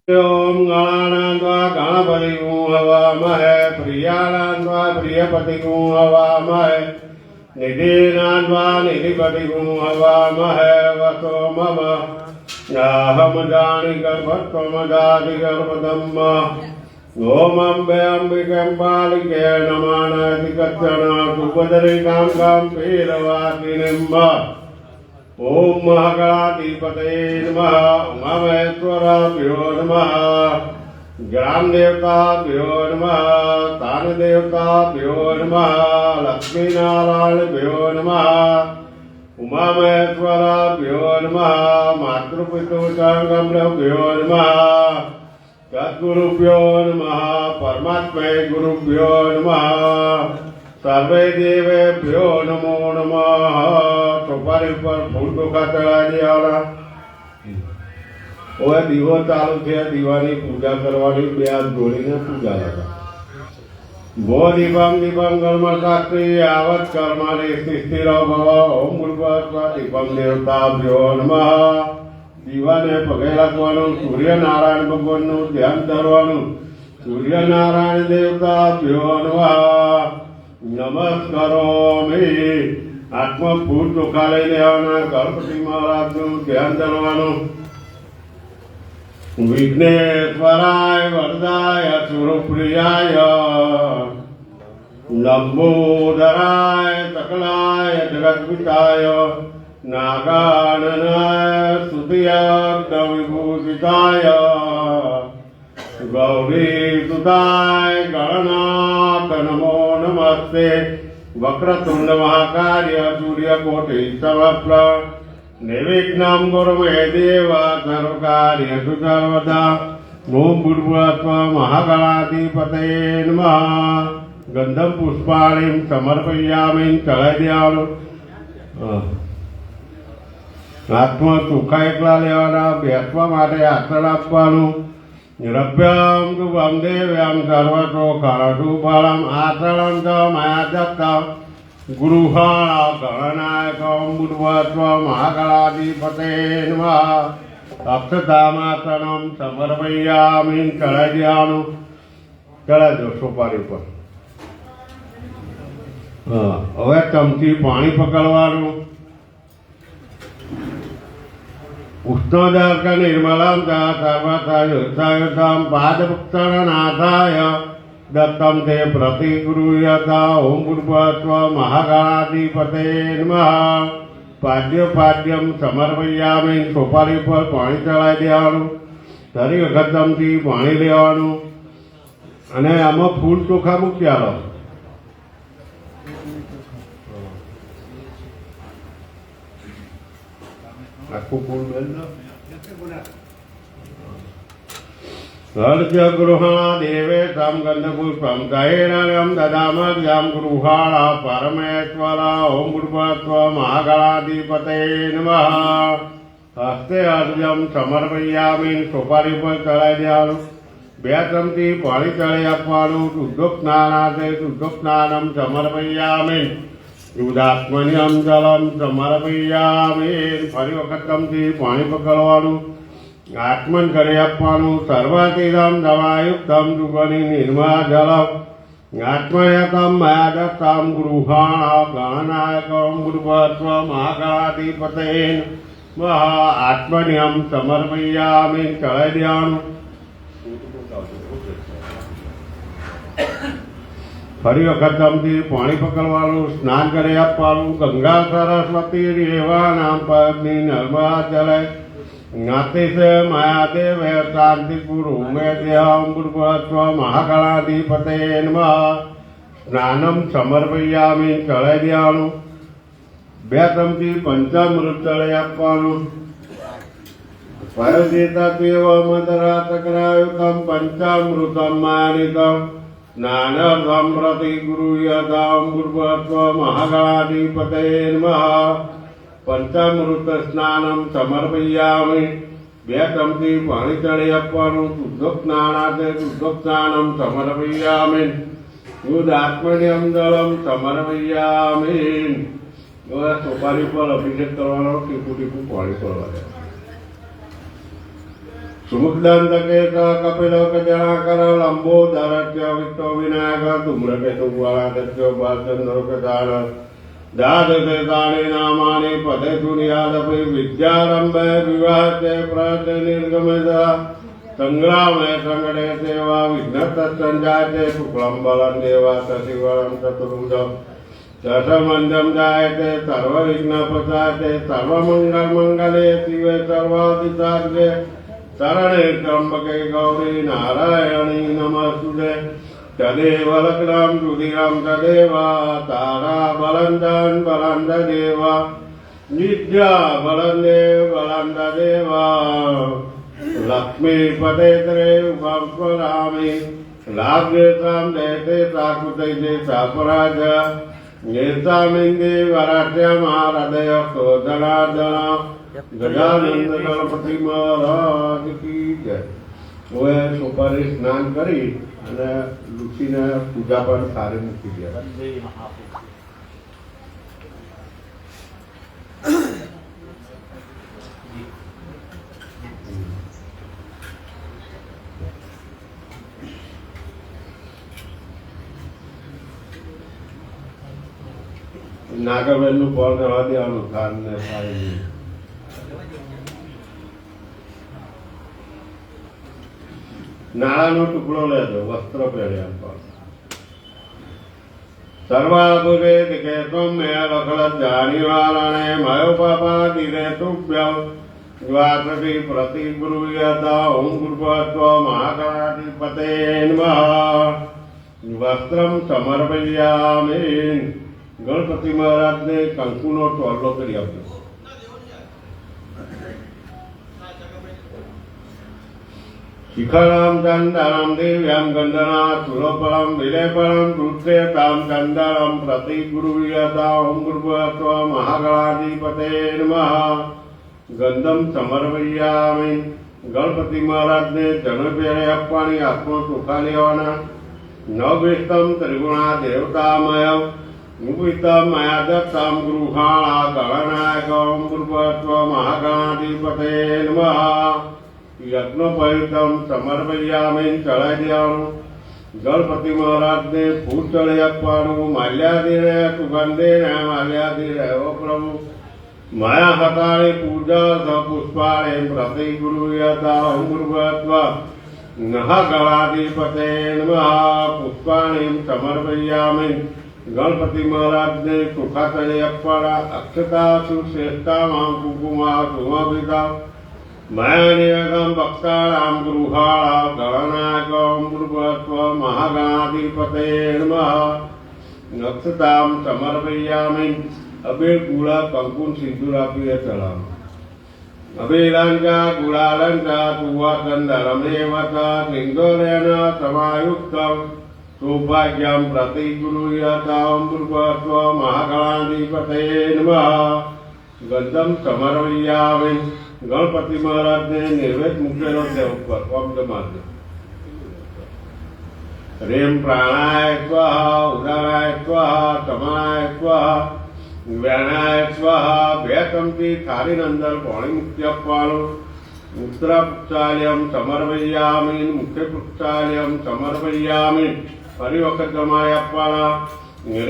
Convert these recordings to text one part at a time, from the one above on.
ओम गणानान्त्वा गणपतिगुं हवामहे प्रियाणान्त्वा प्रियपतिगुं हवामहे निधीनान्त्वा निधिपतिगुं हवामहे वसो मम याहमदानि गर्भत्वमदाति गर्भदम्म ओम अम्बे अम्बिके बालिके नमानाति कच्चन सुभद्रिकां कां पीरवासिनिम्ब ओम महागणाधिपतये नमः उमामहेश्वराभ्यो नमः ग्राम देवताभ्यो नमः स्थान देवताभ्यो नमः लक्ष्मीनारायणभ्यो नमः उमामहेश्वराभ्यो नमः मातृपितृसंगमभ्यो नमः सद्गुरुभ्यो नमः परमात्मै गुरुभ्यो नमः सर्वे देवेभ्यो नमो नमः। सोपारी पर फूल टोका चढ़ा दिया ओए दीवो चालू थे दीवानी पूजा करवानी बे हाथ जोड़ीने पूजा लगा भो दीपम दीपम कर्म शास्त्री यावत् कर्माणि स्थिर भव ओम गुरुभस्व दीपम देवताभ्यो नमः। दीवाने पगे लागवानुं सूर्यनारायण भगवाननुं ध्यान धरवानुं सूर्यनारायण देवताभ्यो नमः। नमस्कारोमि आत्मा फूल चोखा लई लेवाना गणपति महाराजनुं ध्यान धरवानुं विघ्नेश्वराय वरदाय सुरप्रियाय लंबोदराय सकलाय जगद्विताय नागाननाय स्तुतियार्धविभूषिताय गौरीसुताय गणनाथ नमो नमस्ते वक्रतुंड महाकाय सूर्यकोटि समप्रभ निर्विघ्नं कुरु मे देव सर्वकार्येषु सर्वदा ओम भूर्भुवस्व महागणाधिपतये नमः। गंधम पुष्पाणिं समर्पयामि चढ़ाई हाथમાં ચોખા એકલા લેવાના બેસવા માટે આસન આપવાનું નિરભ્યમ શુભમ દેવ્યમ સર્વશોકાશુફલમ આસનમ ચ મયા દત્તમ ગુરુહાણ ગણનાયકમ ગુરુવસ્વ મહાગણાધિપતये નમઃ। અક્ષતામાસનમ સમર્પયામિ ચઢાઈ દેવાનું ચઢાઈ દો સોપારી પર। હવે ચમચી પાણી પકડવાનું ઉષ્ણોદર્ક નિર્મલમ ચ સર્વથયુત્થયુતમ પાદપુત્રનાથાય દત્તમ તે પ્રતિગૃહ્યતા ઓમ ભૂર્ભુવસ્વ મહાગણાધિપતये નમઃ। પાદ્યપાદ્યમ સમર્પયામિ સોપારી પર પાણી ચડાવી દેવાનું ધરી વખત ચમચી પાણી લેવાનું અને આમાં ફૂલ ચોખા મૂકી આલો આખું ફૂલ બેન હર્ષ ગૃહણા દેવે તમ ગંધપુષ્પમ દહેરણ્યમ દદામર્યમ ગૃહાણા પરમેશ્વર ઓમ ભૂર્ભુવસ્વ મહાગણાધિપતये નમઃ। હસ્તે અર્ઘ્યમ સમર્પયામિ સોપારી પર ચડાવી દેવાનું બે ચમચી પાણી ચડાવી આપવાનું શુદ્ધોસ્નાનાથે શુદ્ધોસ્નાનમ સમર્પયામિ ઉદાત્મન્યમ જલમ સમર્પયામિ ફરી વખત ચમચી પાણી પકડવાનું આત્મન કરી આપવાનું સર્વતીરમ દવાયુક્તમ દુગની નિર્મળ જલમ આત્મયકમ મયા દત્તમ ગૃહાણ ગણનાયકમ ગુરુભસ્વ મહાગણાધિપતये નમઃ। આત્મન્યમ સમર્પયામિ ચડાવી દેવાનું ફરી વખત ચમચી પાણી પકડવાનું સ્નાન કરી આપવાનું ગંગા સરસ્વતી રેવાનામ પદ્મિ નર્મદા જલે જ્ઞાતિશે મયાદેવ શાંતિ ગુરુ મે દેહમ ભૂર્ભુવસ્વ મહાગણાધિપતये નમઃ। સ્નાનમ સમર્પયામિ ચડાવી દેવાનું બે ચમચી પંચામૃત ચડાવી આપવાનું પયોજેતા દેવ મદરા ચક્રાયુતમ પંચામૃતમ માનિતમ જ્ઞાનર્થમ પ્રતિગૃહ્યતામ ભૂર્ભુવસ્વ મહાગણાધિપતये નમઃ। પંચામૃત સ્નાનમ સમર્પયામિ બે ચમચી પાણી ચડાવી આપવાનું શુદ્ધોસ્નાનાથે શુદ્ધોસ્નાનમ સમર્પયામિ ઉદાત્મન્યમ જલમ સમર્પયામિ। સોપારી પર અભિષેક કરવાનો ટીપું ટીપું પાણી પડવા सुमुखदंतकेत कपिलोकजनाकर लंबोदरस्य विष्णु विनायक धूम्रकेतु वालादस्य बालचंद्रकदान दादशेतानि नामानि पदेषु नियादपि विद्यारम्भे विवाहे प्रयते निर्गमेदा संग्रामे संगणे सेवा विघ्नतस्सञ्जायते शुक्लं बलं देवा शशिवरं चतुर्भुजं दशमञ्जं जायते सर्वविघ्नप्रसादे सर्वमङ्गलमङ्गले शिवे सर्वाधिसाध्ये शरणे त्र्यम्बके गौरी नारायणी नमस्तुते तदेव लग्नं रुधिरं तदेव तारा बलन्दं बलन्ददेव विद्या बलन्देव बलन्ददेव लक्ष्मीपते त्रेयुगं स्वरामि लाभ्येषां देते साकुतैते सापराज येषामिन्दे वराट्यमारदय शोधनार्दन गजानंद गणपति महाराज की जय। હવે સોપારી સ્નાન કરી અને લુચીને પૂજા પણ સારી મૂકી દે। નાગરબેન નું ફળ રહેવા દેવાનું ખાન ને સારી નાળાનો ટુકડો લેજો વસ્ત્ર પહેર્યા પર સર્વાભુરે દિકે સૌમ્ય લખલત જાનિવારણે મયો પાપા દિરે તુભ્ય દ્વાસતિ પ્રતિ ગુરુયતા ઓમ ગુરુપત્વ મહાગણાધિપતે નમઃ વસ્ત્રમ સમર્પયામિ। ગણપતિ મહારાજને કંકુનો ટોરલો કરી આપ્યો। शिखरं चन्दनं दिव्यं गन्धना सुलोपरं विलेपरं रुद्रेतां चन्दनं प्रति गुरुयता ओं गुरुत्व महागणाधिपते नमः गंधम समर्पयामि। गणपति महाराज ने जन्मपेरे अपनी आत्मा सुखा लेवाना नवेष्टम त्रिगुणा देवतामय उपविष्टम मया दत्तम गृहाणा गणनायकं गुरुत्व महागणाधिपते नमः यज्ञोपयुक्तम समर्पयामि चढ़ाई देवानुं। गणपति महाराज ने फूल चढ़ी आपवानुं माल्यादिने सुगंधीने माल्यादिने ओ प्रभु माया हताणे पूजा स पुष्पाणे प्रति गुरुयता ओं गुरुत्व नः गणाधिपते नमः पुष्पाणि समर्पयामि। गणपति महाराज ने सुखा चढ़ी आपवाना अक्षता सुश्रेष्ठा मां कुकुमा सुमभिता मयानियगं भक्तानां गृहाणा गणनायकं गुरुत्व महागणाधिपते नमः नक्षतां समर्पयामि। अबीर गुड़ा कंकुन सिंदूर आपीने चढ़ावो। अबीरंचा गुड़ालंचा सुवासंदरमेव च सिंदूरेण समायुक्तं सौभाग्यं प्रति गुरुयता ओं गुरुत्व महागणाधिपते नमः गंधम समर्पयामि। गणपति महाराज ने निर्वेद मुकेलो છે ઉપર પગ મારજો। રેમ પ્રાણાય સ્વાહા ઉદારાય સ્વાહા તમાય સ્વાહા વ્યાનાય સ્વાહા। બે ચમચી થાળી અંદર પાણી મૂકી આપવાનું। ઉત્તરા પુક્ષાલ્યમ સમર્પયામિ મુખ્ય પુક્ષાલ્યમ સમર્પયામિ। ફરી વખત જમાઈ આપવાના।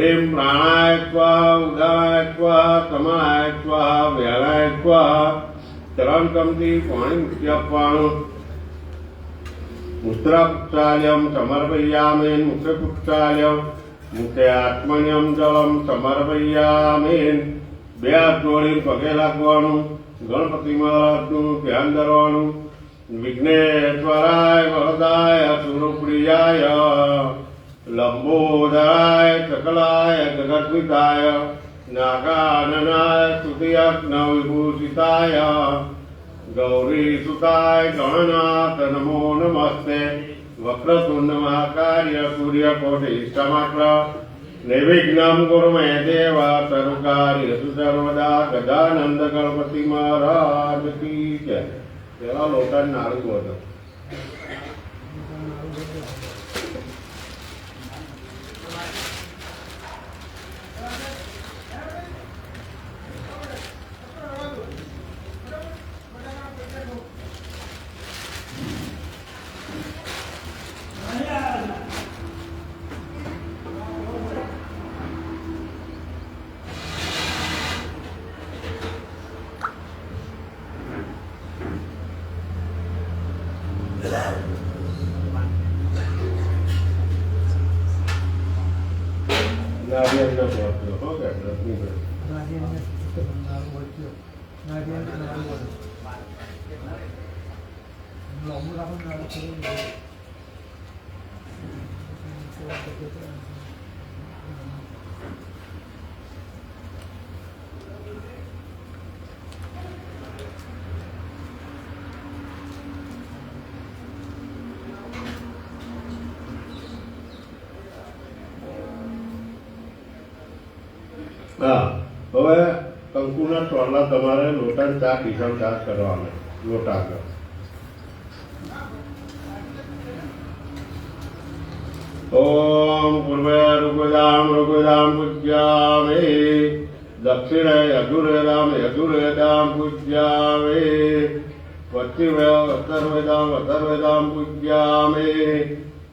રેમ પ્રાણાય સ્વાહા ઉદારાય સ્વાહા તમાય સ્વાહા વ્યાનાય સ્વાહા। ત્રણ ચમચી પાણી મૂકી આપવાનું। ઉત્તરા પુક્ષાલ્યમ સમર્પયામિ મુખ્ય પુક્ષાલ્યમ મુખે આત્મન્યમ જલમ સમર્પયામિ। બે હાથ જોડી પગે લાગવાનું। ગણપતિ મહારાજનું ધ્યાન ધરવાનું। વિઘ્નેશ્વરાય વરદાય સુરપ્રિયાય લંબોદરાય સકલાય જગદ્વિતાય नागाननाय स्तुतियज्ञ विभूषिताय गौरी सुताय गणनाथ नमो नमस्ते। वक्रतुंड महाकाय सूर्यकोटि समग्र निर्विघ्नं कुरु मे देव सर्वकार्येषु सर्वदा। गजानंद गणपति महाराज की जय। चला लोटन नारळ बोलो। હા, હવે કંકુના ચોરલા તમારે લોટા 4 હિસાબ 4 કરવાના લોટા આગળ. ઓમ પૂર્વે ઋગવેદામ પૂજ્યામે દક્ષિણે યજુર્વેદામ પૂજ્યામે પશ્ચિમે અથર્વેદામ પૂજ્યામે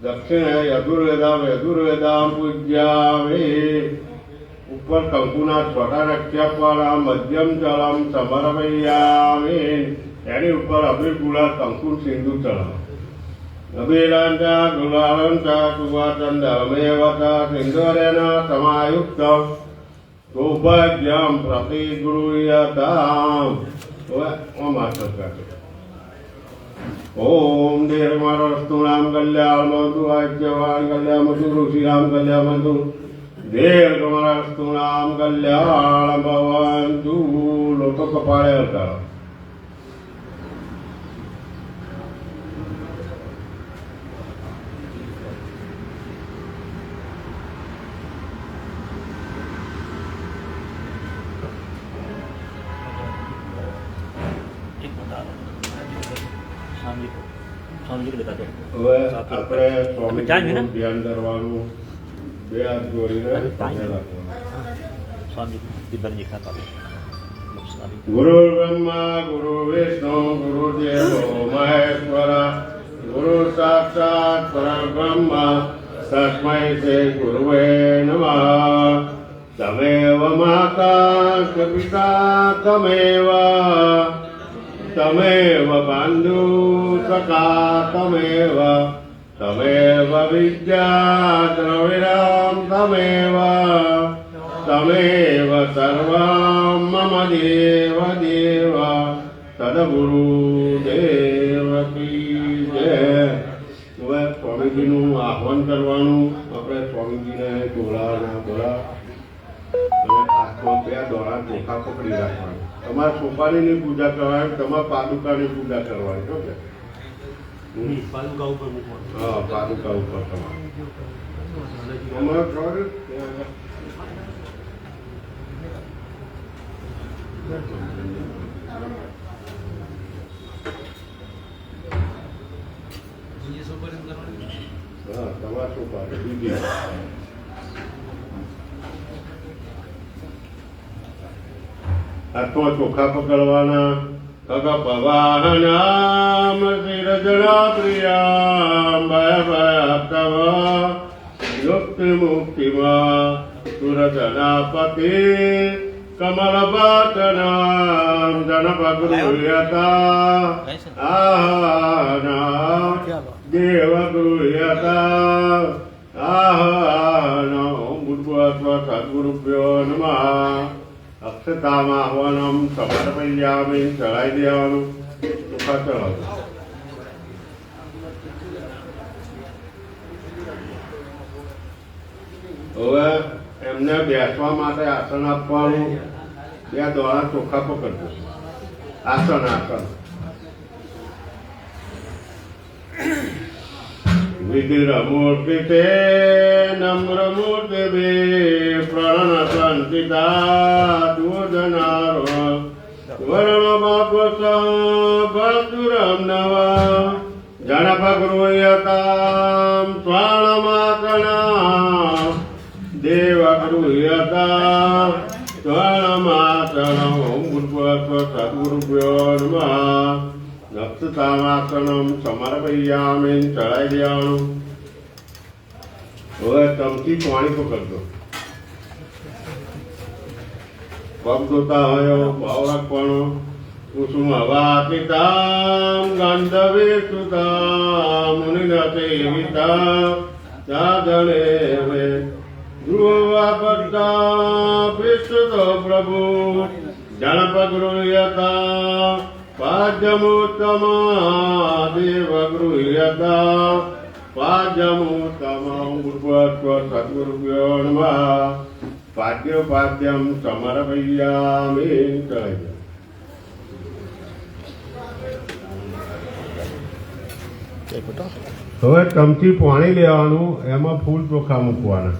દક્ષિણે યજુર્વેદામ પૂજ્યામે. ઉપર કંકુના છોટા રખ્યા મધ્યમ જલમ સમર્પયામિ. એની ઉપર અબીર ગુલાલ કંકુ સિંધુ ચડાવો. અભિલાંચા ગુલાલંચા સુવાચંદમેવતા સિંદુરેન સમાયુક્ત સૌભાગ્યમ પ્રતિગૃહ્યતામ. ઓમ દેહમારસ્તુણામ કલ્યાણમંતુ આજ્યવાન કલ્યાણમંતુ ઋષિરામ કલ્યાણમંતુ દેહમારસ્તુણામ કલ્યાણ ભવંતુ. લોકો કપાળે હતા. હવે આપણે સ્વામીજીનું ધ્યાન કરવાનું. બે હાથ જોડીને ગુરુ બ્રહ્મા ગુરુ વિષ્ણુ ગુરુદેવો મહેશ્વર ગુરુ સાક્ષાત પરબ્રહ્મ તસ્મૈ શ્રી ગુરુવે નમઃ. તમેવ માતા પિતા તમેવ બાંધુ સખા તમેવ વિદ્યા દ્રવિણામ તમેવ સર્વં મમ દેવ સદગુરુદેવ કી જય. હવે સ્વામીજીનું આહ્વાન કરવાનું. આપણે સ્વામીજીને બોલાવાના બોલા અને હાથમાં 2 દોરા ચોખા પકડી રાખવાના. તમારા સોપારીની પૂજા કરવાની, તમારા પાદુકાની પૂજા કરવાની. શું છે? પાદુકા ઉપર મૂકવાનું. હા, પાદુકા ઉપર તમારે હા, તમારા સોપારી બીજી હાથમાં ચોખા પકડવાના. પવાહનામ શિરજણા પ્રિયામ ભયભયાપ્તવ યુક્તિ મુક્તિમાં સુરજનાપતિ કમલપાતનામ જનપગૃહ્યતા આહના દેવગૃહ્યતા આહના. ભૂર્ભુવસ્વ સદ્ગુરુભ્યો નમઃ. અક્ષતામાં આહ્વાનમ સમર્પયામિ. ચડાવી દેવાનું. ચોખા ચડાવવું. હવે એમને બેસવા માટે આસન આપવાનું. 2 દોરા ચોખા પકડજો. આસન વિધિરમૂર્તિ તે નમ્રમૂર્તિ બે પ્રણસંતિતા દૂધનારો વર્ણમાપસ ભરતુરમ નવ જનપગૃહ્યતામ સ્વર્ણમાતના દેવગૃહ્યતા સ્વર્ણમાતનમ. ભૂર્ભુવસ્વ સદ્ગુરુભ્યો નમઃ. નક્ષતામાસનમ સમર્પયામિ. ચડાવી દેવાનું. હવે ચમચી પાણી પકડજો. પગ ધોતા હોય ભાવ રાખવાનો. કુસુમ વાતિતામ ગંધવે સુતા મુનિનસેવિતા સાધને ધ્રુવાપત્તા પૃષ્ઠતો प्रभु जनपगृह्यता पाद्यमुत्तमा देव गृह्यता पाद्यमुत्तमं गुरुत्व सद्गुरुभ्यो नमः पाद्योपाद्यं समर्पयामि હવે ચમચી પાણી લેવાનું, એમાં ફૂલ ચોખા મૂકવાના.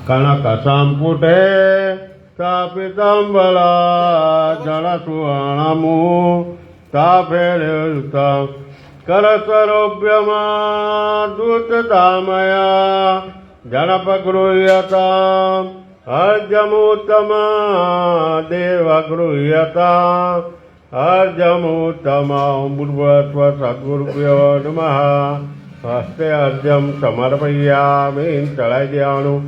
કણક સંપુટે તાપિતાંબલા જળ સુવર્ણમુ તાફેરયુક્તમ કરસરોભ્યમા દૂતતામયા જનપગૃહ્યતા હર્જમુત્તમા દેવગૃહ્યતા अर्जमुत्तमा बुर्वस्व सद्गुरुभ्यो नमः हस्ते अर्जम समर्पयामि चढ़ाई देवानुं.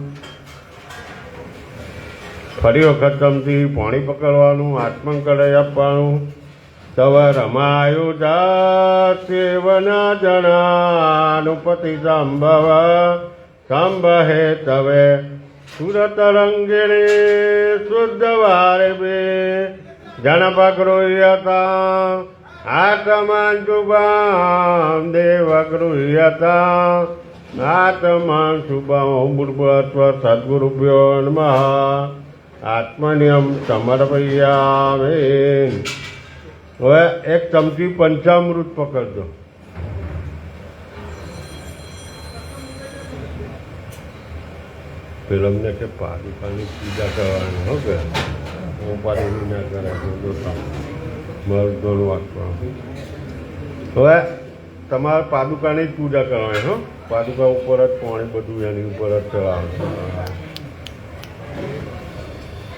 फरी वखत चमची पाणी पकड़वानुं, आत्मन कराई आपवानुं. तव रमायुजा सेवन जनानुपति संभव संभहे तवे सुरतरंगिणी शुद्ध वारिभे जनपगृह्यता आत्मन् शुभं देवगृह्यता आत्मन् शुभं बुर्भस्व सद्गुरुभ्यो नमः आत्मनियम समर्पयामि. હવે એક ચમચી પંચામૃત પકડજો. પેલમને કે પાદુકાની પૂજા કરવાની હો કે ઉપાધિ ના કરાય મરદોનું વાંચવાનું. હવે તમારે પાદુકાની જ પૂજા કરવાની હો. પાદુકા ઉપર જ પાણી બધું એની ઉપર જ ચડાવવાનું.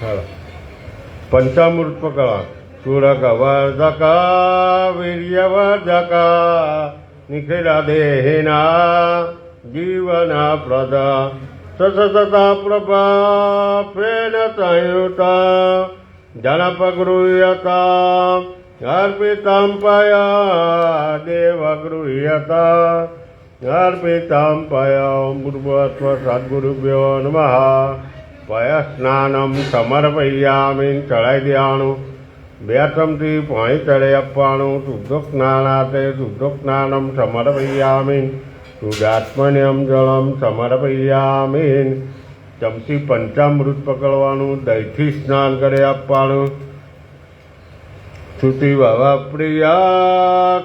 ચાલો પંચામૃત પકડવાનું. સુરક વર્ધકા વીર્યવર્ધકા નિખિલ દેહિના જીવન પ્રદ સતતા પ્રભા પ્રેણ સંયુતા जनपगृह्यता अर्पितं पया देवगृह्यता अर्पितं पया गुरुवस्व सद्गुरुभ्यो नमः पयस्नानं समर्पयामि चढ़ाई देवानुं. બે ચમચી પાણી ચડાઈ આપવાનું. શુદ્ધોસ્નાનાતે શુદ્ધોસ્નાनं समर्पयामि શુદ્ધાત્મન્યમ જળમ સમર્પયામિ. ચમચી પંચામૃત પકડવાનું, દહીંથી સ્નાન કરી આપવાનું. શ્રુતિ ભવા પ્રિયા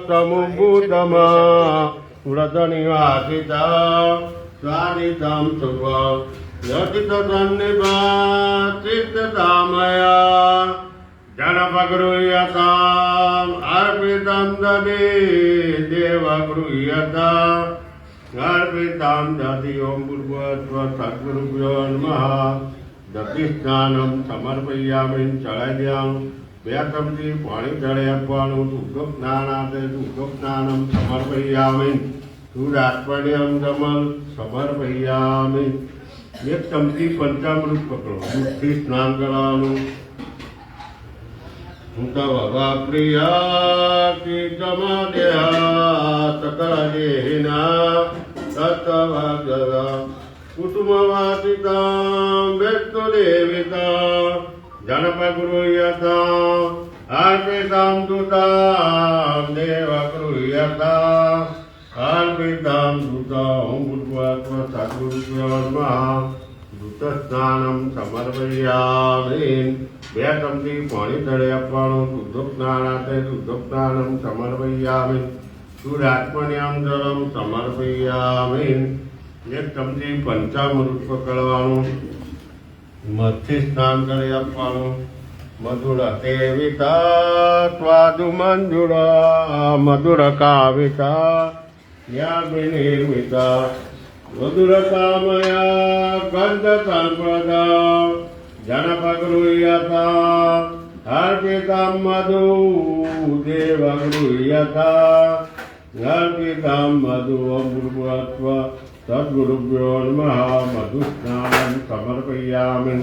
તમુભૂતમા વ્રત નિવાસિતા સ્વાદિતમ શુભ યતિત સન્નિભા ચિત્તતામયા जनपगृह्यता अर्पितं ददि देवगृह्यता अर्पितं ददि ओम भूर्भुवस्व सद्गुरुभ्यो नमः दधिस्नानं समर्पयामि चढ़ाई देवानुं. બે ચમચી પાણી ચડાઈ આપવાનું. શુદ્ધોસ્નાનાતે શુદ્ધોસ્નાनं समर्पयामि શુદ્ધાત્મન્યમ જમલ સમર્પયામિ. એક ચમચી પંચામૃત પકડો, દૂધથી સ્નાન કરવાનું. तव प्रिया कीर्तमदेहा सकलदेहिना तत्तव जगा कुटुम्बवासिता व्यक्तदेविता जनपगृह्यता अर्पितं दुतां देवगृह्यता अर्पितं दुतां गुरुवस्व सद्गुरुभ्यो नमः दूतस्नानं समर्पयामि. બે ચમચી પાણી ચડાઈ આપવાનું. શુદ્ધોસ્નાનાતે શુદ્ધોસ્નાनं સમર્પયામિ શુદ્ધાત્મન્યમ જળમ સમર્પયામિ. એક ચમચી પંચામૃત પકડવાનું. મધથી સ્નાન કરી આપવાનું. મધુર સેવિતા સ્વાદુ મંજુરા મધુર કાવિતા યામિનિર્મિતા મધુર કામયા ગંધ સંપ્રદા जनपगृह्यता अर्पितं मधु देवगृह्यता अर्पितं मधु भूर्भुवस्व सद्गुरुभ्यो नमः मधुस्नानं समर्पयामि.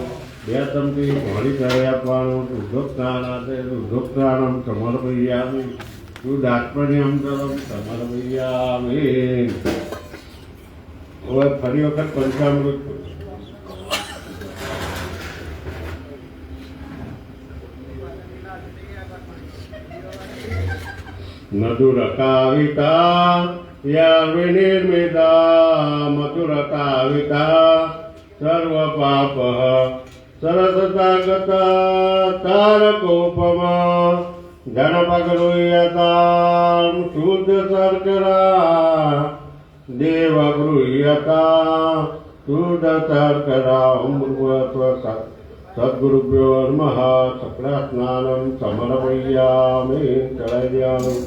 બે ચમચી પાણી ચડાઈ આપવાનું. શુદ્ધોસ્નાનાતે શુદ્ધોસ્નાनं સમર્પયામિ શુદ્ધાત્મન્યમ જળમ સમર્પયામિ. હવે ફરી વખત પંચામૃત મધુરકાવિતા યા વિનિર્મિતા મધુરકાવિતા સર્વ પાપ સરસતા ગતા તારકોપમા જનપગૃહ્યતા શુદ્ધ શર્કરા દેવ ગૃહ્યતા શુદ્ધ શર્કરા સદગુરુભ્યો નમઃ સકળ સ્નાનમ સમર્પયામિ ચડાવી દેવાનું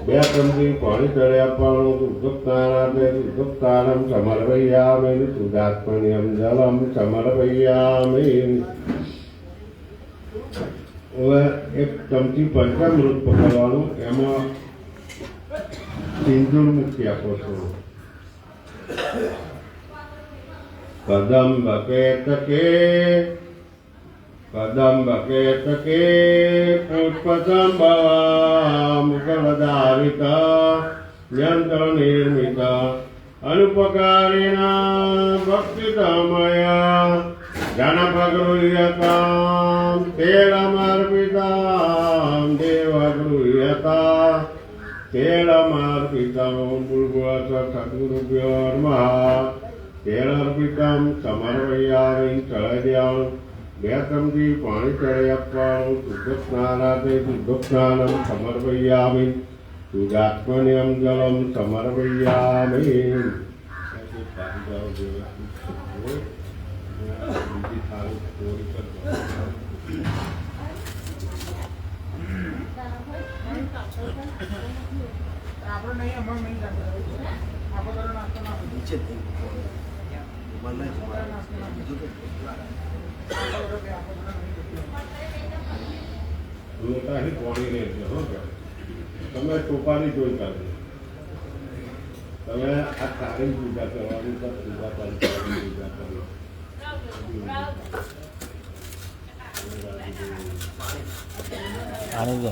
બે ચમચી પાણી ચડે આપવાનું શુદ્ધસ્નાનાદે શુદ્ધસ્નાનમ સમર્પયામિ શુદ્ધાત્મનિયમ જલમ સમર્પયામિ હવે એક ચમચી પંચામૃત પકડવાનું એમાં સિંદૂર મૂકી આપો છો કદંબ કેતકે પુષ્પસંભવા મુકલધારિતા યંત્ર નિર્મિતા અનુપકારિણા ભક્તિતમયા જનપગૃહ્યતામ તેલમર્પિતામ દેવગૃહ્યતા તેલમર્પિતમ ભૂર્ભુવઃ સદ્ગુરુભ્યો નમઃ તેલર્પિતમ સમર્પયામિ ચડાવી દેવાનું બે ચમચી પાણી ચડાવી આપવાનું શુદ્ધ સ્નાનાદે શુદ્ધ સ્નાનમ સમર્પયામિ શુદ્ધાત્મનિયમ જલમ સમર્પયામિ લોટાથી પોણી રહેશે હો તમે ટોપાની જોઈ કાઢો તમે આ તારી પૂજા કરવાની તો પૂજા કરવાની પૂજા કરી આનંદ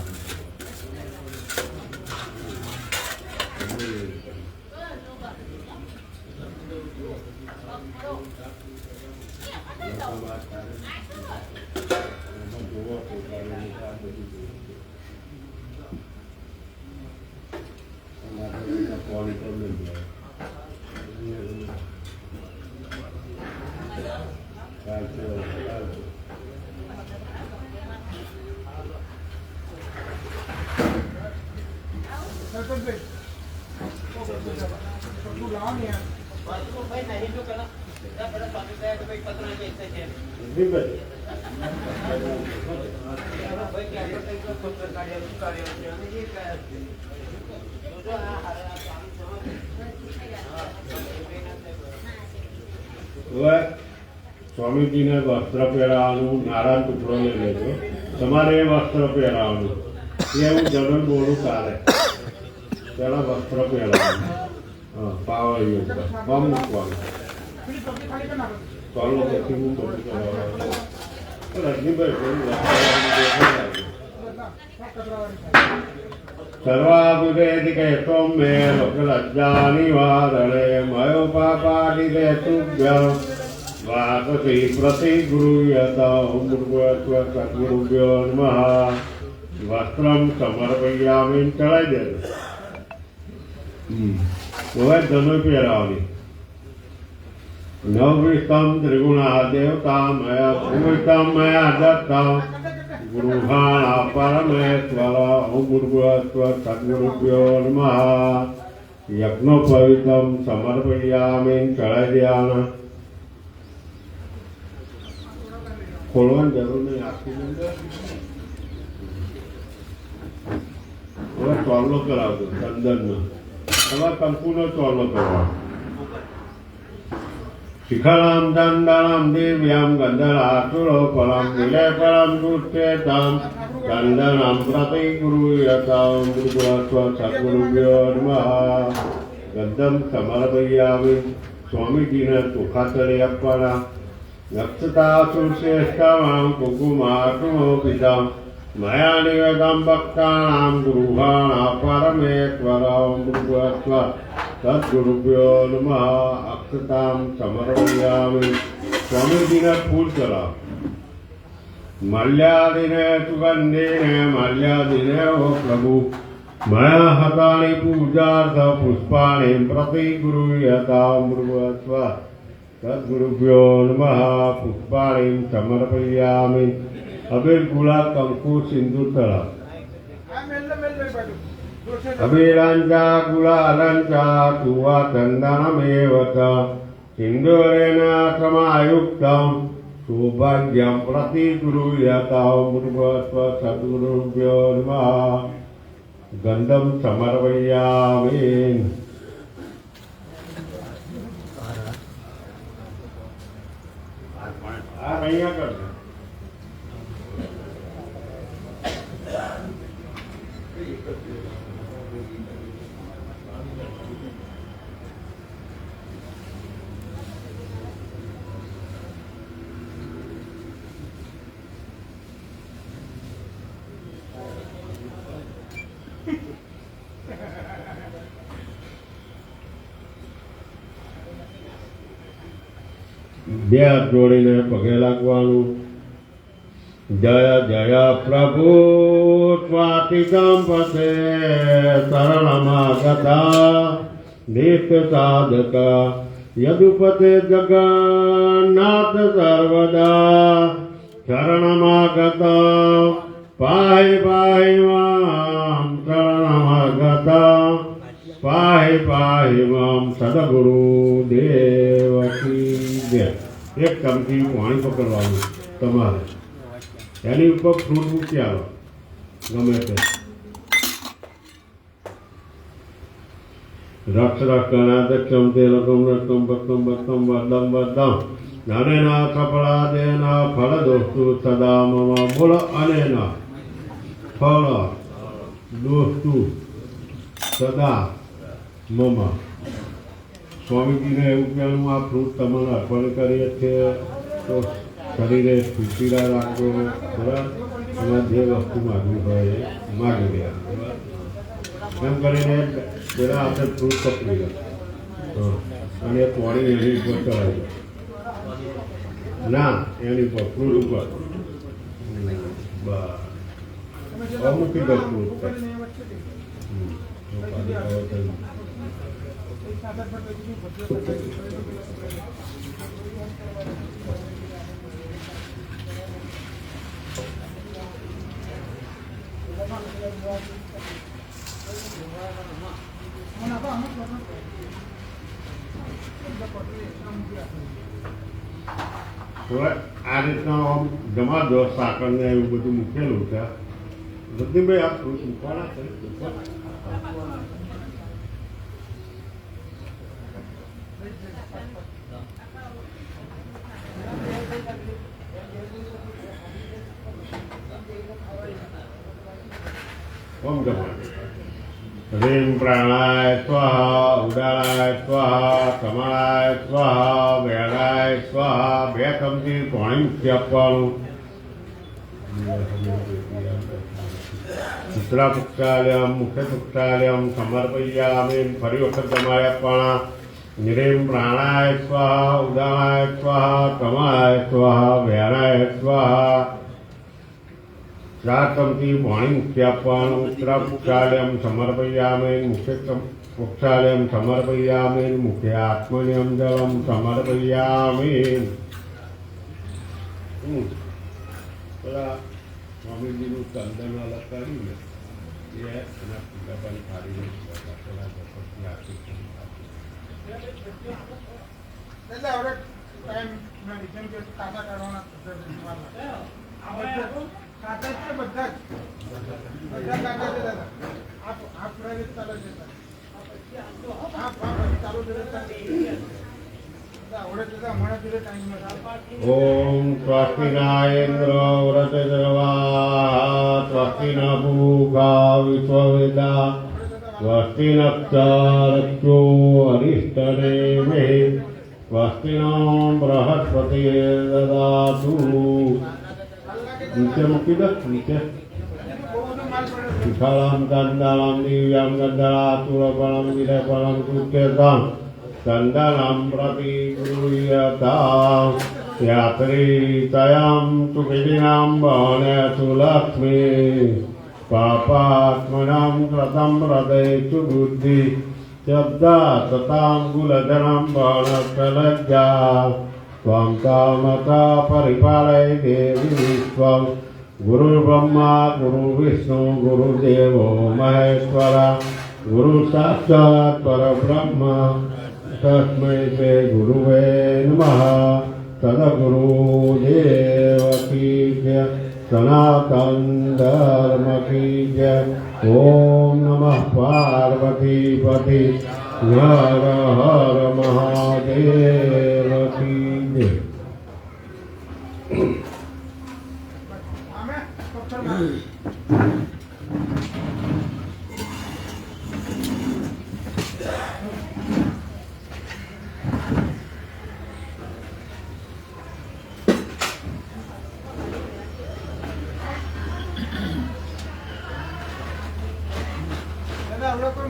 સ્વામીજીને વસ્ત્ર પહેરાવાનું નારાયણ ટુકડો લઈ લેજો તમારે એ વસ્ત્ર પહેરાવાનું એ હું જમીન બોલું ચાલે પેલા વસ્ત્ર પહેરાવાનું હા પાવળી ઉપર પગ મૂકવાનું ચાલો પછી હું બધું કરવાનું રજનીભાઈ સર્વાભિવેદિકે સૌમ્ય લોકલજ્જાનિવારણે મયો પાપાદિલે તુભ્યં વાસસી પ્રતિગૃહ્યતા ભૂર્ભુવઃ સદ્ગુરુભ્યો નમઃ વસ્ત્રમ સમર્પયામિ ચડાવી દેજો હવે ધનુ પહેરાવવાની નવવિષ્ટમ ત્રિગુણા દેવતા મયા ભૂમિષ્ટમ મયા દત્તા ગૃહાણ પરમેશ્વર ઓમ ભૂર્ભુવઃ સદ્ગુરુભ્યો નમઃ યજ્ઞોપવિતમ સમર્પયામિ ચડાવી દેવાના ખોલવાની જરૂર નહીં આખી હવે ચોરલો કરાવજો ચંદનનો તમારે કંકુનો ચોરલો કરવાનો શિખરામ દંડનમ દિવ્યમ ગંધરાસુરો પરમ વિલેપરમ દુષ્ટેતમ ચંદનમ પ્રતિગૃહ્યતામ ભૂર્ભુવઃ સદ્ગુરુભ્યો નમઃ ગંધમ સમર્પયામિ સ્વામીજીને ચોખા ચડી આપવાના નક્ષતાસુ શ્રેષ્ઠમામ કુકુમાટુમોપિતમ મયા નિવેદમ ભક્તાનામ ગૃહાણ પરમેશ્વર ભૂર્ભુવઃ સદગુરુભ્યો નમઃ. અક્ષતામ સમર્પયામિ. સ્વામીજીને ફૂલ ચડાવ. મલ્યાદિને સુગંધિને મલ્યાદિને ઓ પ્રભુ મયા હતાની પૂજાર્થ પુષ્પાણી પ્રતિ ગુરુયતા મૃગસ્વ. સદગુરુભ્યો નમઃ. પુષ્પાણી સમર્પયામિ. અબીર ગુલાબ કંકુ સિંદૂર તળાવ. અબીરાંચા ગુલાલંચા તુવા ચંદનમેવ ચ સિંદૂરેણ સમાયુક્તં સૌભાગ્યં પ્રતિ ગુરુયતા મૃગસ્વ. સદગુરુભ્યો નમઃ. ગંધમ સમર્પયામિ. આ અહીંયા કરજો. બે હાથ જોડીને પગે લાગવાનું. જય જય પ્રભુ સ્વાતિકમ પસે શરણમાગતા નિત્ય સાધક યદુપતે જગન્નાથ સર્વદા શરણમાગતા પાહી પાહી મામ શરણમાગતા પાહી પાહી મામ. સદગુરુ દેવ કી જય. એક ચમચી પાણી પકડવાનું તમારે, એની ઉપર ફ્રૂટ મૂકી આવો ગમે તે. રક્ષ રક્ષણાદક્ષમ તેલકમ રક્ષમ ભક્તમ ભક્તમ વદમ વદમ નરેના કપડા દેના ફળ દોસ્તુ સદા મમ. બોલો અનેના ફળ દોસ્તુ સદા મમ. સ્વામીજીને એવું કહેવાનું આ ફ્રૂટ તમને અર્પણ કરીએ છીએ તો શરીરે ફૂટીરા રાખજો. બરાબર. અને જે વસ્તુ માગવી હોય એ માગી રહ્યા. એમ કરીને પેલા હાથે ફ્રૂટ પકડી ગયા અને પાણી એની ઉપર ચડાવી. ના, એની ઉપર ફ્રૂટ ઉપર બસ અમુકી દસ ફ્રૂટ. આ રીતના જમા દો સાકર ને એવું બધું મૂકેલું છે. રજનીભાઈ આ ફ્રૂટ મૂકવાના છે. ઓમ જમા. રીમ પ્રાણાય સ્વાહા, ઉદારાય સ્વાહા, સમારાય સ્વાહા, વેરાય સ્વાહા. 2 ચમચી પાણી મૂકી આપવાનું. ઉત્તરા પુક્ષાલયમ મુખ્ય પુક્ષાલયમ સમર્પયામિ. ફરી વખત જમાડી આપવાના. રીમ પ્રાણાય સ્વાહા, ઉદારાય સ્વાહા, સમારાય સ્વાહા, વેરાય સ્વાહા. 4 ચમચી પાણી મૂકી આપવાનું. ઉત્તરા પુક્ષાલયમ સમર્પયામિ. મુખ્ય પુક્ષાલયમ સમર્પયામિ. મુખ્ય આત્મનિયમ જલમ સમર્પયામિ. પેલા સ્વામીજીનું ચંદન અલગ કર્યું ને એ એના પૂજાપાની થાળી પેલા જપતની આરતી કરી. એટલે હવે ટાઈમ જેમ કે કાકા કાઢવાના કાકા છે બધા કાકા છે દાદા. આ પ્રાઇવેટ ચાલે છે. ઓમ સ્વાસ્તિનાયેન્દ્ર વ્રત જવા સ્વસ્તિન ભૂગા વિશ્વવેદા સ્વસ્તિનક્ષરક્ષો અરિષ્ટને મે સ્વસ્તિનો બૃહસ્પતિ દદાતુ. નીચે મૂકી દો. નીચે शिखालां दण्डालां दिव्यां गन्धरातुरफलं विलफलं सुख्यतां दण्डालां प्रति गृह्यतां यात्रीतयां सुखिनां वनेषु लक्ष्मी पापात्मनां कृतं हृदयेषु बुद्धि शब्दा ततां कुलधनं वनस्थलज्जा त्वं कामता परिपालय देवी विश्वं गुरुर्ब्रह्मा गुरुर्विष्णु गुरुदेवो महेश्वरा गुरु साक्षात् परब्रह्म तस्मै श्री गुरुवे नमः सद्गुरुदेव की जय सनातन धर्म की जय ओम नमः पार्वती पति हर हर महादेव की जय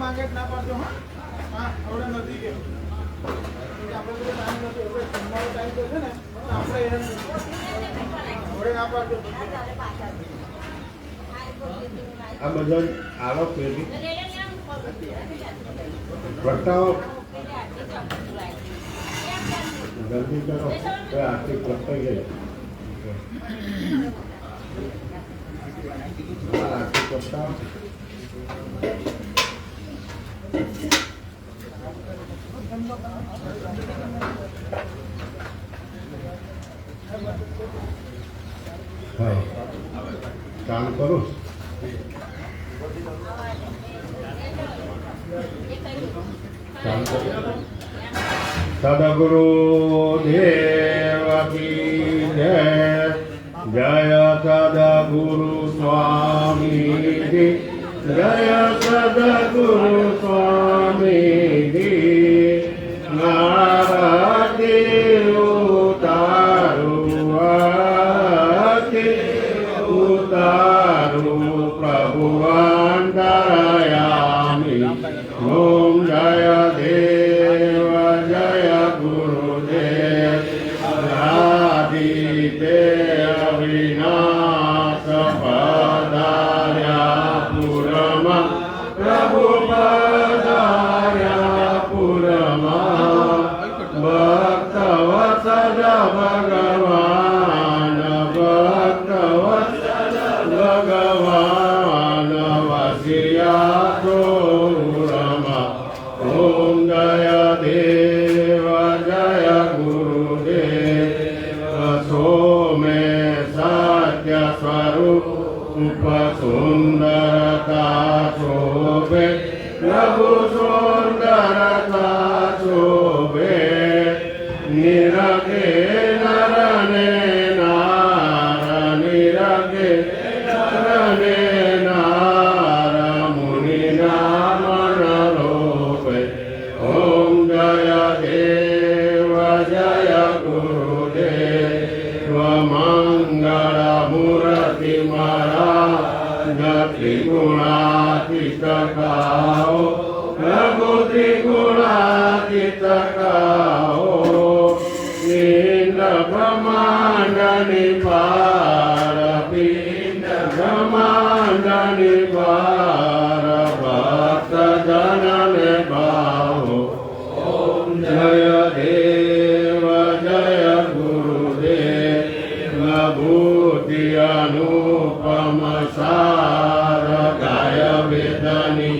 मांगे ना पाडो हां आवडे નથી કે આપણે તો ટાઈમ નથી આપણે તમારો ટાઈમ તો છે ને આપણે આવડે ના પાડો આ બધા આલો પેલી પ્રસ્તાવ જલ્દી કરો તો આખી પ્રસ્તાવ ગઈ આખી પ્રસ્તાવ हाँ काम करो काम करो सद्गुरु देव की जय जय सद्गुरु स्वामी जी जय सद्गुरु स्वामी जी नारदी उतारू प्रभु अंतरयामी ओम जय देव जय गुरुदेव आदिते अविनाश पदार्या पुरमा प्रभु पदार्या पुरमा भक्तवत्सल भगवान भक्तवत्सल भगवान वसिया रमा ओम जय देव जय गुरुदेव सोमे सत्य स्वरूप सुंदरता शोभे प्रभु सुंदरता शोभे निरगे नरने नार निरगे नरने नार मुनि नाम नरोपे ओम जय देव जय गुरुदेव मंगल मूर्ति महाराज त्रिगुणातीत काओ प्रभु त्रिगुणातीत काओ पिंड ब्रह्मांड निपार पिंड ब्रह्मांड निपार भक्त जनन भावो ओम जय देव जय गुरुदेव भूति अनुपम सार गाय वेदनी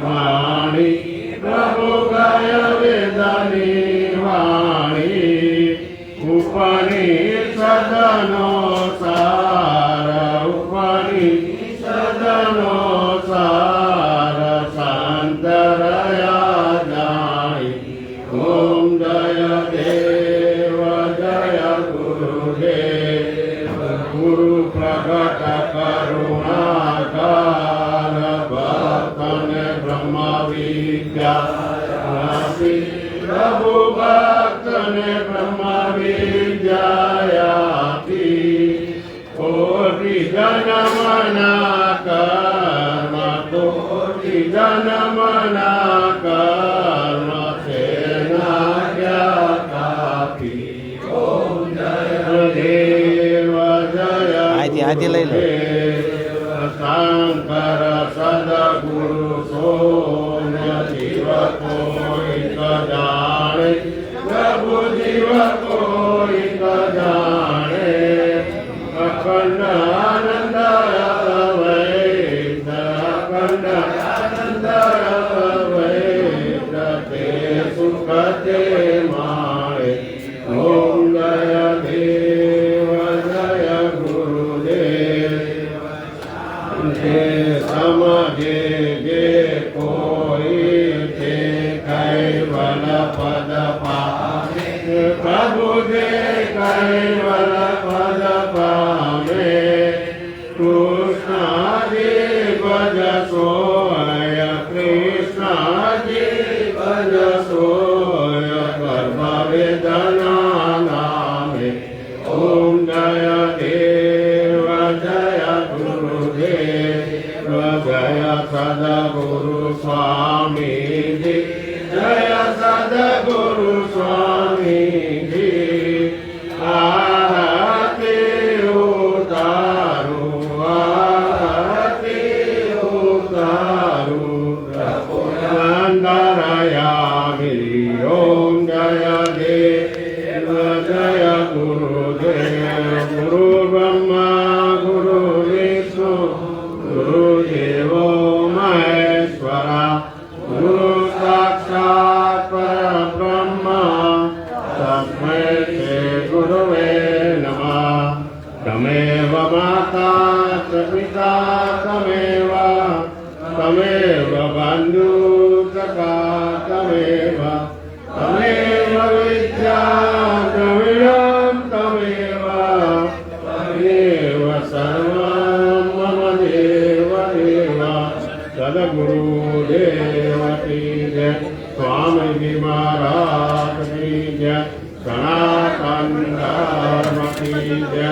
वाणी प्रभु गाय वेदनी वाणी उपनिषदनो सार उपनिषदनो सार शांतरया जाई ओम जय देव जय गुरुदेव गुरु प्रगट करुणाकार भक्तन ब्रह्म विद्या प्रभु भक्तन ब्रह्म विद्यायाति कोटि जनमना મન મના કર્મ છે નાગ્યા કાપી ઓમ જય દેવ જય આથી લઈ લો. શંકર સદગુરુ સોમ્ય જીવ કોઈ જાણે પ્રભુ જીવ કોઈ જાણે અખંડ આનંદ અવૈત અખંડ આનંદ અવૈત તે સુખ તે માણે ઓમ જય દેવ જય ગુરુદેવ સમજે જે કોઈ તે કૈવલ પદ પામે પ્રભુ જે કૈવલ પદ પામે કૃષ્ણજી ભજ સોય કૃષ્ણજી ભજ સોય કર્મ વેદના નામે ઓમ જય દેવ જય ગુરુદેવ જય સદગુરુ સ્વામીજી જય સદગુરુ સ્વામીજી આરતી ઉતારું પ્રભુ અંદરયા ગિરી ઓમ જય દેવ જય ગુરુદેવ ગુરુ બ્રહ્મા ગુરુ વિષ્ણુ ગુરુદેવો મહેશ્વરા ગુરુ સાક્ષાત પરબ્રહ્મ તસ્મૈ શ્રી ગુરવે નમઃ તમેવ માતા ચ પિતા તમેવ બંધુસખા તમેવ તમેવ વિદ્યા દ્રવિણમ તમેવ તમેવ સર્વં મમ દેવ દેવ સદગુરુદેવ કી જય સ્વામીજી મહારાજ કી જય સનાતન ધર્મ કી જય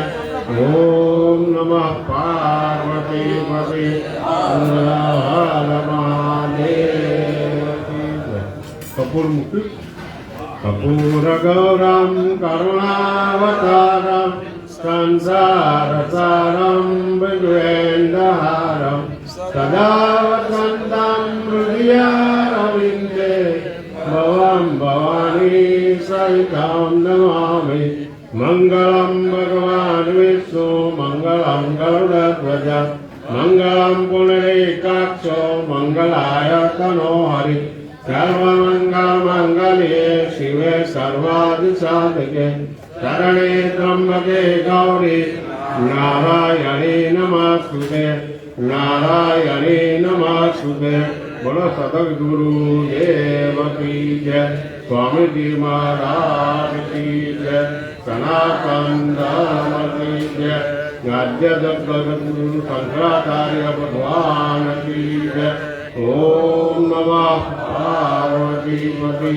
ઓમ નમઃ પાર્વતી પતિ હર મહાદેવ કી જય કપૂર મૂક્યું કપૂર ગૌરમ કરુણાવતારમ સંસાર સારમ વિજ્ઞેન્દ્રહારમ સદા વસંતમ હૃદયારવિંદે ભવં ભવાની સહિतं નમામિ મંગળં ભગવાન વિષ્ણુ મંગળં ગરુડધ્વજ મંગળં પુંડરીકાક્ષો મંગલાય તનો હરિ સર્વમંગલમંગલે શિવે સર્વાધિસાધકે શરણે ત્રંબકે ગૌરી નારાયણે નમસ્તુતે નારાયણે નમસ્તુતે બોલો સદગુરુ દેવ કી જય સ્વામીજી મહારાજ કી જય સનાતન ધર્મ કી જય ગાદ્ય જગદગુરુ શંકરાચાર્ય ભગવાન કી જય ઓમ નમઃ પાર્વતી પતિ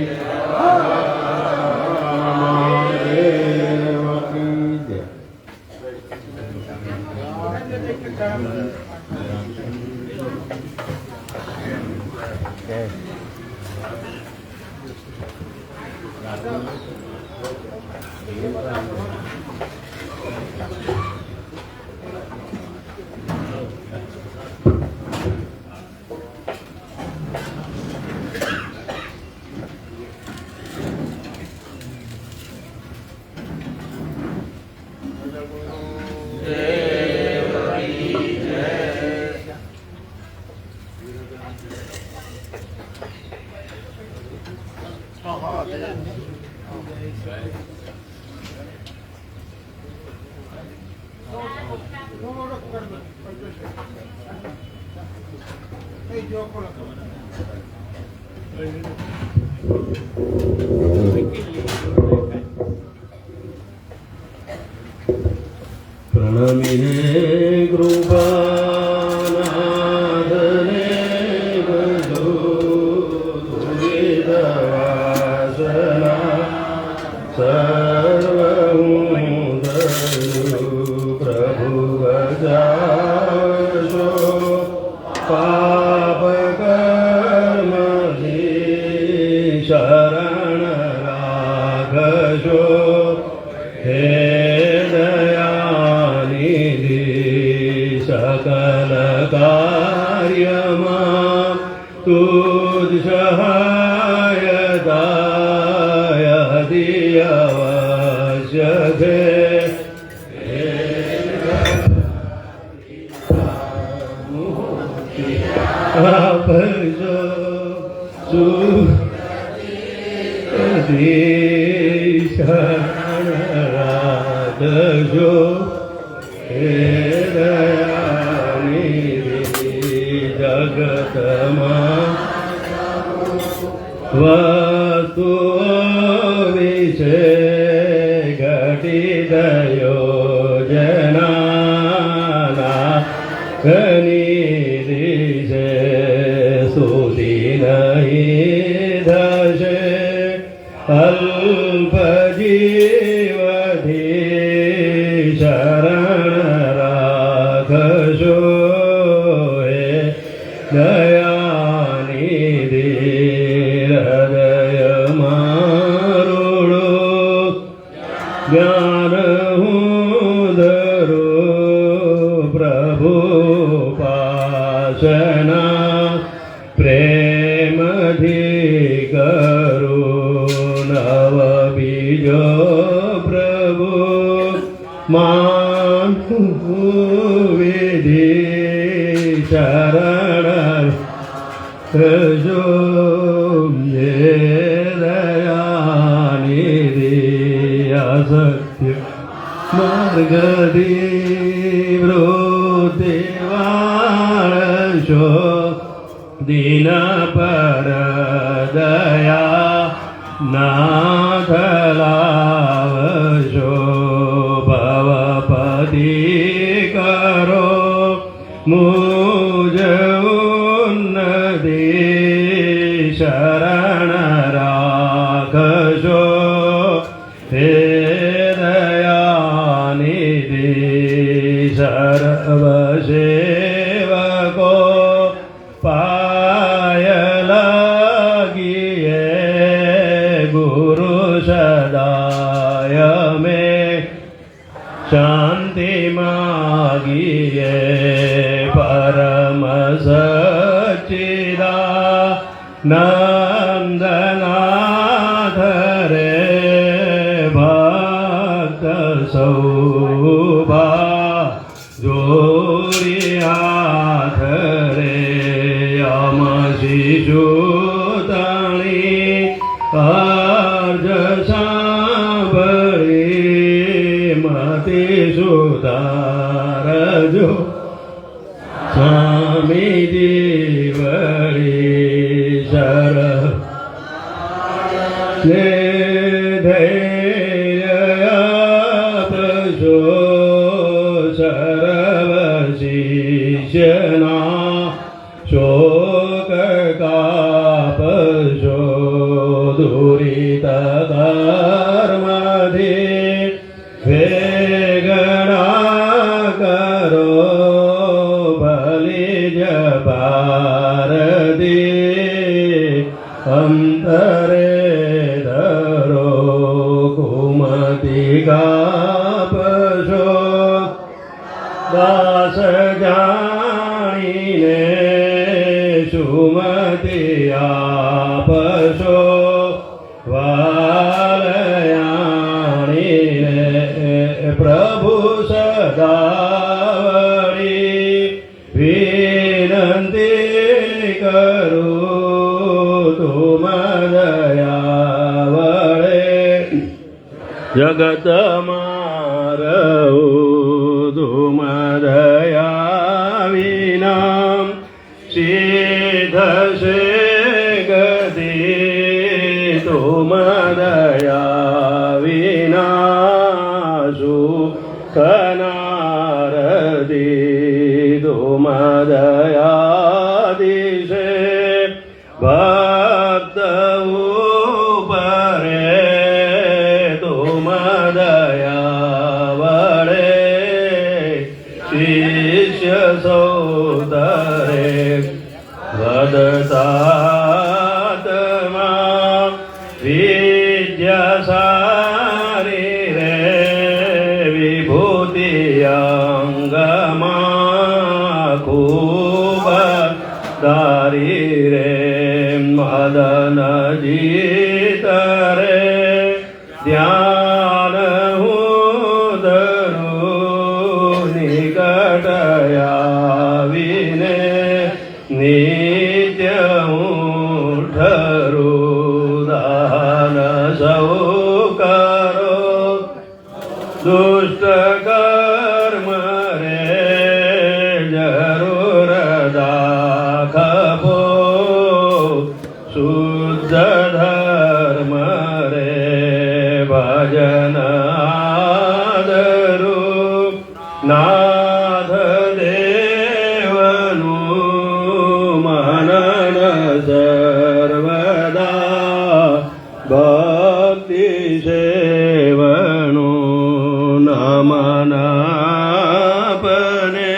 મહાદેવ કી જય प्रणमिने कृपानादने बधू वेदवासना सर्वमुदरु प्रभु गजाशो पापकर सकल कार्यમાં તુજ સહાયદાય અતિ અવશ્ય છે. આપજો શરણ રાખજો હે દયાનિધિ જગતમાં વસ્તુઓ વિશે ઘટિત યોજનાના ઘની દિશે સુધી નહીં થશે અલ્પ જીવથી શરણ રાખશો હે દયાનિધિ હૃદય મારુડો જ્ઞાન હું ધરું પ્રભુ પાસના પ્રેમથી કરું નવ બીજો પ્રભુ માનું વિધિ શરણ રજો હે દયાનિધિ અસત્ય માર્ગથી વૃત્તિ વાળશો દિન પર દયા નાથ લાવશો ભવપતિ કરો મુજ ઉન્નતિ શરણ રાખશો હે દયાનિધિ સર્વ સેવકો પાય લાગીએ ગુરુ સદાય મેં શાંતિ માગીએ પરમ સચ્ચિદા નંદનાથ રે ભક્ત સૌભા જોડી હાથ રે અમ શિશુ તણી અર્જ સાંભળી મતિ સુધારજો સ્વામીજી વળી શર ને ધૈર્ય આપશો સર્વ શિષ્યના શોક કાપશો દુરિત કર્મથી વેગણા કરો ભલી જ ભારતી અંતરે ધરો કુમતી કાપશો દાસ જાણીને સુમતિ આપશો વાલયાણીને પ્રભુ સદાવળી વિનંતી કરું તુમ દયા વડે જગત મારવું તુમ દયા વિના સિદ્ધશે ગતિ તુમ દયા વિના સુખનારદી તુમ દયા દિશે ભક્ત ઉપરે તુમ દયા વડે શિષ્ય સૌદરે વદતાત્મા વિદ્યા સારી રે વિભૂતિ અંગ સંગમાં ખૂબ ધારી રે મદન જીત રે ધ્યાન હું ધરું નિકટ આવીને નિત્ય હું ઠરું દાન સૌ કરો દુષ્ટ કર્મ રે જરૂર દાખવો શુદ્ધ ધર્મ રે ભજન આદરૂપ નાથ દેવનું મનન સર્વદા ભક્તિ સેવનું નમન આપને